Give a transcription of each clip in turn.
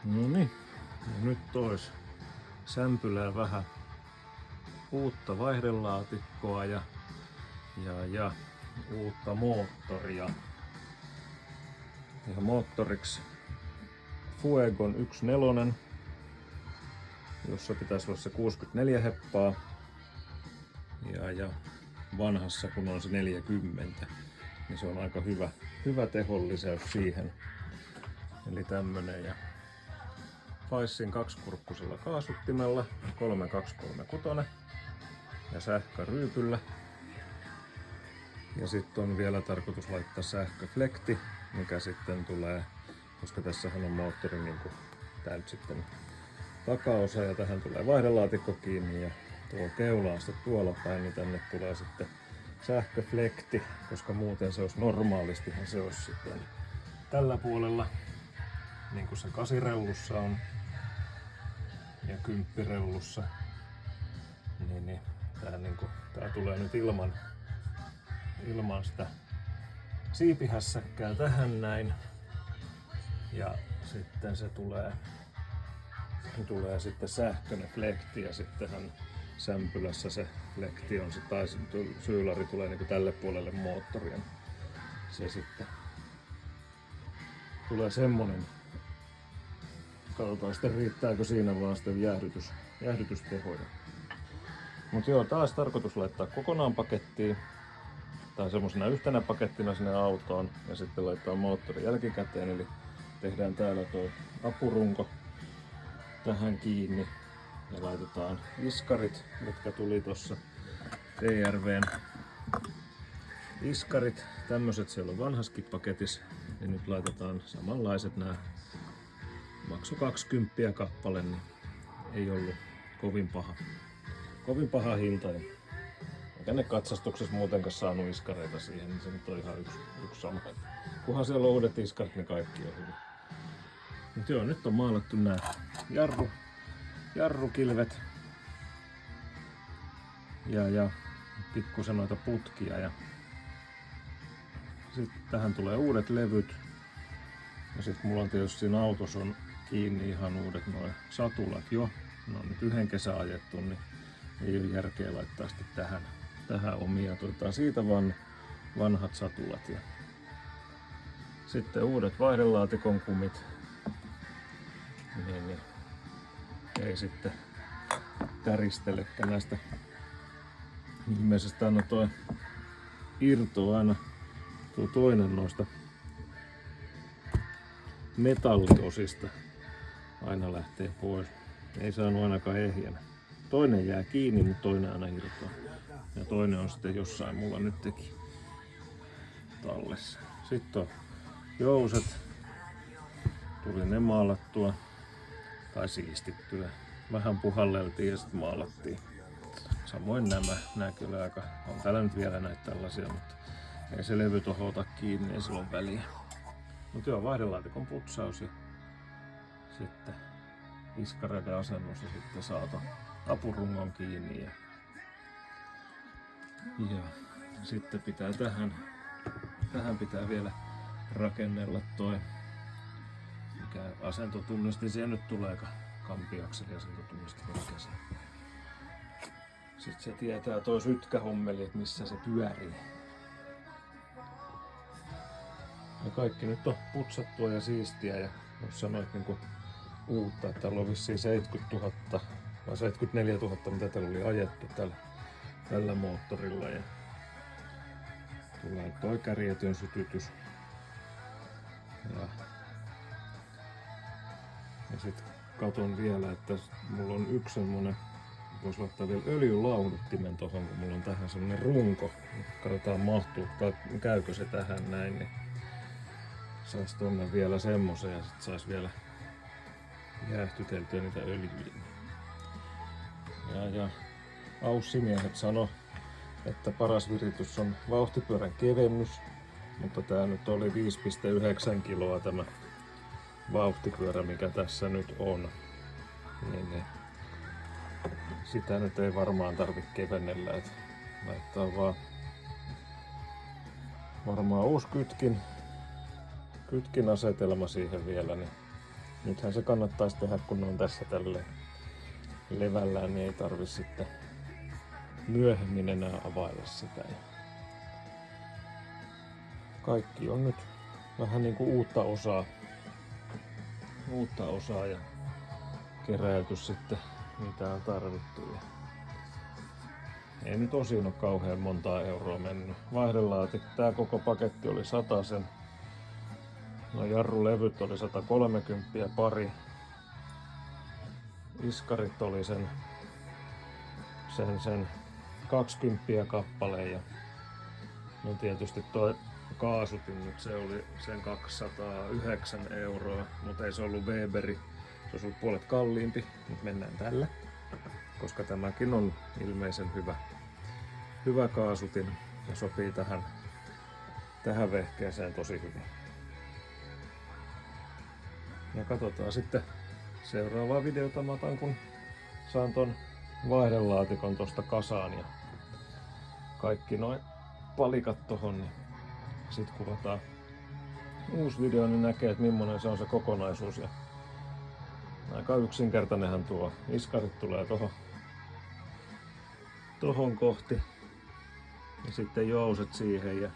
No niin, nyt tois sämpylää vähän uutta vaihdelaatikkoa ja uutta moottoria. Ja moottoriksi Fuegon 1.4, jossa pitäisi olla se 64 heppaa. Ja vanhassa kun on se 40, niin se on aika hyvä tehonlisäys siihen. Eli tämmönen ja Faissin 2-kurkkusella kaasuttimella 3236 ja sähköryypyllä. Ja sitten on vielä tarkoitus laittaa sähköflekti, mikä sitten tulee, koska tässähän on moottorin niin täältä sitten takaosa ja tähän tulee vaihdelaatikko kiinni ja tuo keula on sitten tuolla päin, niin tänne tulee sitten sähköflekti, koska muuten se olisi normaalistihan se olisi sitten tällä puolella, niin kuin se 8-rellussa on ja 10-rellussa, niin tää tulee nyt ilman sitä siipihässäkkää tähän näin. Ja sitten se tulee sitten sähköinen flekti ja sittenhän sämpylässä se flekti on se, tai syylari tulee niin kuin tälle puolelle moottoria. Se sitten tulee semmonen. Katsotaan sitten riittääkö siinä vaan sitten jäähdytystehoja. Mut joo, taas tarkoitus laittaa kokonaan pakettiin. Tai semmosena yhtenä pakettina sinne autoon ja sitten laittaa moottori jälkikäteen. Eli tehdään täällä tuo apurunko tähän kiinni ja laitetaan iskarit, jotka tuli tuossa TRVn iskarit. Tämmöset siellä on vanhaskin paketissa, niin nyt laitetaan samanlaiset nämä. Maksu 20 kappale, niin ei ollut kovin paha hinta. Eikä ne katsastuksessa muutenkaan saanut iskareita siihen, niin se nyt on ihan yksi sama. Kunhan siellä on uudet iskarit, niin kaikki on hyvin. Mut joo, nyt on maalattu nämä jarrukilvet ja pikkusen noita putkia. Ja sitten tähän tulee uudet levyt. Ja sitten mulla on tietysti siinä autossa on kiinni ihan uudet nuo satulat jo. Ne on nyt yhden kesän ajettu, niin ei ole järkeä laittaa sitten tähän omia. Otetaan siitä vaan vanhat satulat. Ja sitten uudet vaihdelaatikon kumit. Niin ei sitten täristelekään näistä. Ilmeisesti aina toi irtoaa aina tuo toinen noista metalliosista aina lähtee pois. Ei saanut ainakaan ehjänä. Toinen jää kiinni, mutta toinen aina irtoaa. Ja toinen on sitten jossain mulla nyt teki tallessa. Sitten on jouset. Tuli ne maalattua tai siistittyä. Vähän puhalleltiin ja sitten maalattiin. Samoin nämä kyllä aika. On täällä nyt vielä näitä tällaisia, mutta ei se levy tohon ota kiinni, ei sillä ole väliä. Mutta joo, vaihdelaatikon putsaus ja sitten iskareiden asennus ja sitten saata apurungon kiinni. Ja sitten pitää tähän pitää vielä rakennella toi, mikä asentotunnisti siihen nyt tulee, kampiakseli asentotunnisti mikä se. Sitten se tietää toi sytkähommeli, että missä se pyörii. Ja kaikki nyt on putsattua ja siistiä ja jos sanoit niinku uutta, että täällä on vissiin 70 000 vai 74 000 mitä täällä oli ajettu tällä moottorilla ja tulee toi kärjetön sytytys ja sit katon vielä, että mulla on yksi semmonen, voisi laittaa vielä öljylauhduttimen tohon, kun mulla on tähän semmonen runko. Katsotaan mahtuu tai käykö se tähän näin, niin sais tonne vielä semmosen ja sit sais vielä jäähtyteltyä niitä öljyjä. Ja aussimiehet sano, että paras viritys on vauhtipyörän kevennys, mutta tää nyt oli 5,9 kiloa tämä vauhtipyörä, mikä tässä nyt on. Niin sitä nyt ei varmaan tarvitse kevennellä, että laittaa vaan varmaan uusi kytkin asetelma siihen vielä, niin Nythän se kannattaisi tehdä, kun ne on tässä tälle levällään, niin ei tarvi sitten myöhemmin enää availla sitä. Ja kaikki on nyt vähän niin kuin uutta osaa ja keräilty sitten, mitä on tarvittu. Ja ei nyt osin ole kauhean montaa euroa mennyt. Vaihdelaatikko, tää koko paketti oli 100. No jarrulevyt oli 130 pari. Iskarit oli sen 20 kappale ja no tietysti toi kaasutin nyt se oli sen 209 euroa, mutta ei se ollut Weberi. Se olisi ollut puolet kalliimpi, mutta mennään tällä, koska tämäkin on ilmeisen hyvä kaasutin ja sopii tähän vehkeeseen tosi hyvin. Ja katsotaan sitten seuraavaa videota, mä otan kun saan ton vaihdelaatikon tosta kasaan ja kaikki noin palikat tohon, niin sit kuvataan uusi video, niin näkee, että millainen se on se kokonaisuus. Ja aika yksinkertainenhan tuo. Iskarit tulee tohon kohti ja sitten jouset siihen ja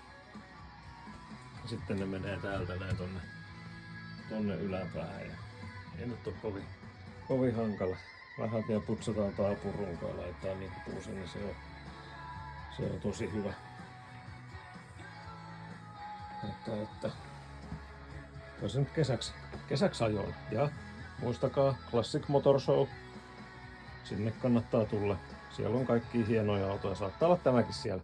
sitten ne menee täältä näin tonne yläpäähän. Ja ei nyt ole kovin hankala. Vähän vielä putsataan taapurunkaan, laittaa nippuun, niin se on tosi hyvä. Että se nyt kesäksi ajoin. Ja muistakaa Classic Motor Show. Sinne kannattaa tulla. Siellä on kaikki hienoja autoja. Saattaa olla tämäkin siellä.